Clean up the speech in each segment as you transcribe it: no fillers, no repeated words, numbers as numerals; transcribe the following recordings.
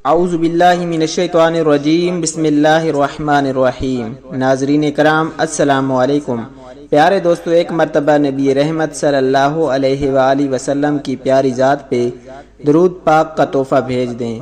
اعوذ باللہ من الشیطان الرجیم، بسم اللہ الرحمن الرحیم۔ ناظرین کرام السلام علیکم۔ پیارے دوستو، ایک مرتبہ نبی رحمت صلی اللہ علیہ وآلہ وسلم کی پیاری ذات پہ درود پاک کا تحفہ بھیج دیں۔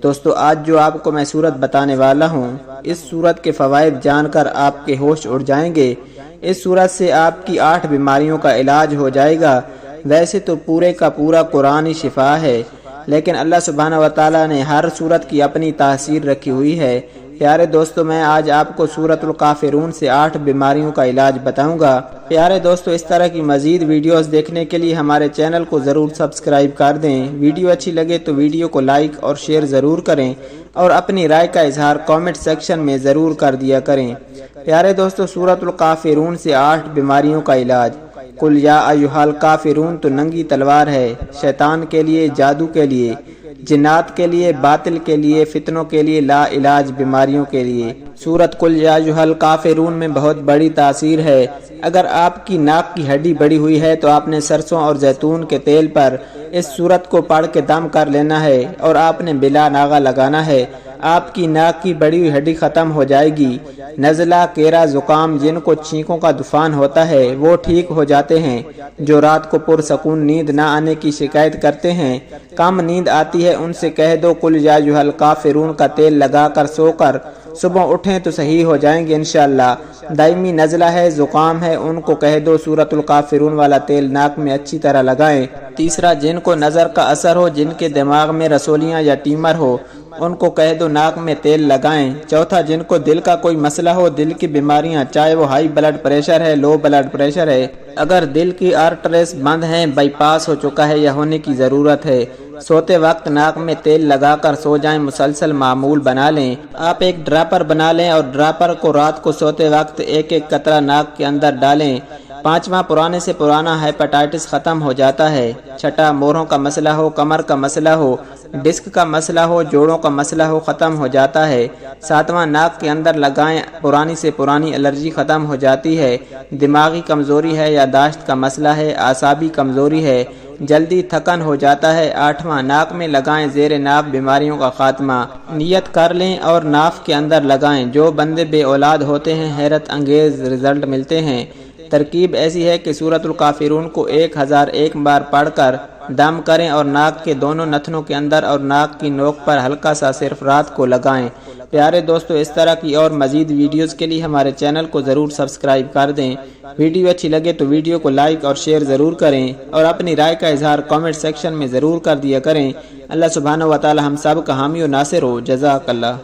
دوستو، آج جو آپ کو میں سورت بتانے والا ہوں، اس سورت کے فوائد جان کر آپ کے ہوش اڑ جائیں گے۔ اس سورت سے آپ کی 8 بیماریوں کا علاج ہو جائے گا۔ ویسے تو پورے کا پورا قرآن ہی شفا ہے، لیکن اللہ سبحانہ وتعالی نے ہر سورت کی اپنی تاثیر رکھی ہوئی ہے۔ پیارے دوستو، میں آج آپ کو سورۃ الکافرون سے 8 بیماریوں کا علاج بتاؤں گا۔ پیارے دوستو، اس طرح کی مزید ویڈیوز دیکھنے کے لیے ہمارے چینل کو ضرور سبسکرائب کر دیں۔ ویڈیو اچھی لگے تو ویڈیو کو لائک اور شیئر ضرور کریں، اور اپنی رائے کا اظہار کامنٹ سیکشن میں ضرور کر دیا کریں۔ پیارے دوستو، سورۃ الکافرون سے 8 بیماریوں کا علاج۔ قل یا ایھا الکافرون تو ننگی تلوار ہے، شیطان کے لیے، جادو کے لیے، جنات کے لیے، باطل کے لیے، فتنوں کے لیے، لا علاج بیماریوں کے لیے۔ سورۃ قل یا ایھا الکافرون میں بہت بڑی تاثیر ہے۔ اگر آپ کی ناک کی ہڈی بڑی ہوئی ہے تو آپ نے سرسوں اور زیتون کے تیل پر اس سورت کو پڑھ کے دم کر لینا ہے، اور آپ نے بلا ناغہ لگانا ہے۔ آپ کی ناک کی بڑی ہوئی ہڈی ختم ہو جائے گی۔ نزلہ، کیرا، زکام، جن کو چھینکوں کا طوفان ہوتا ہے وہ ٹھیک ہو جاتے ہیں۔ جو رات کو پرسکون نیند نہ آنے کی شکایت کرتے ہیں، کم نیند آتی ہے، ان سے کہہ دو قل یا ایھا الکافرون کا تیل لگا کر سو کر صبح اٹھیں تو صحیح ہو جائیں گے انشاءاللہ۔ دائمی نزلہ ہے، زکام ہے، ان کو کہہ دو سورۃ الکافرون والا تیل ناک میں اچھی طرح لگائیں۔ تیسرا، جن کو نظر کا اثر ہو، جن کے دماغ میں رسولیاں یا ٹیمر ہو، ان کو کہہ دو ناک میں تیل لگائیں۔ چوتھا، جن کو دل کا کوئی مسئلہ ہو، دل کی بیماریاں، چاہے وہ ہائی بلڈ پریشر ہے، لو بلڈ پریشر ہے، اگر دل کی آرٹریز بند ہیں، بائی پاس ہو چکا ہے یا ہونے کی ضرورت ہے، سوتے وقت ناک میں تیل لگا کر سو جائیں، مسلسل معمول بنا لیں۔ آپ ایک ڈراپر بنا لیں اور ڈراپر کو رات کو سوتے وقت ایک ایک قطرہ ناک کے اندر ڈالیں۔ پانچواں، پرانے سے پرانا ہیپاٹائٹس ختم ہو جاتا ہے۔ چھٹا، موروں کا مسئلہ ہو، کمر کا مسئلہ ہو، ڈسک کا مسئلہ ہو، جوڑوں کا مسئلہ ہو، ختم ہو جاتا ہے۔ ساتواں، ناک کے اندر لگائیں، پرانی سے پرانی الرجی ختم ہو جاتی ہے۔ دماغی کمزوری ہے، یادداشت کا مسئلہ ہے، اعصابی کمزوری ہے، جلدی تھکن ہو جاتا ہے۔ آٹھواں، ناک میں لگائیں، زیر ناف بیماریوں کا خاتمہ۔ نیت کر لیں اور ناف کے اندر لگائیں۔ جو بندے بے اولاد ہوتے ہیں، حیرت انگیز رزلٹ ملتے ہیں۔ ترکیب ایسی ہے کہ سورۃ الکافرون کو 1001 بار پڑھ کر دم کریں اور ناک کے دونوں نتنوں کے اندر اور ناک کی نوک پر ہلکا سا صرف رات کو لگائیں۔ پیارے دوستو، اس طرح کی اور مزید ویڈیوز کے لیے ہمارے چینل کو ضرور سبسکرائب کر دیں۔ ویڈیو اچھی لگے تو ویڈیو کو لائک اور شیئر ضرور کریں، اور اپنی رائے کا اظہار کامنٹ سیکشن میں ضرور کر دیا کریں۔ اللہ سبحانہ وتعالی ہم سب کا حامی و ناصر ہو۔ جزاک اللہ۔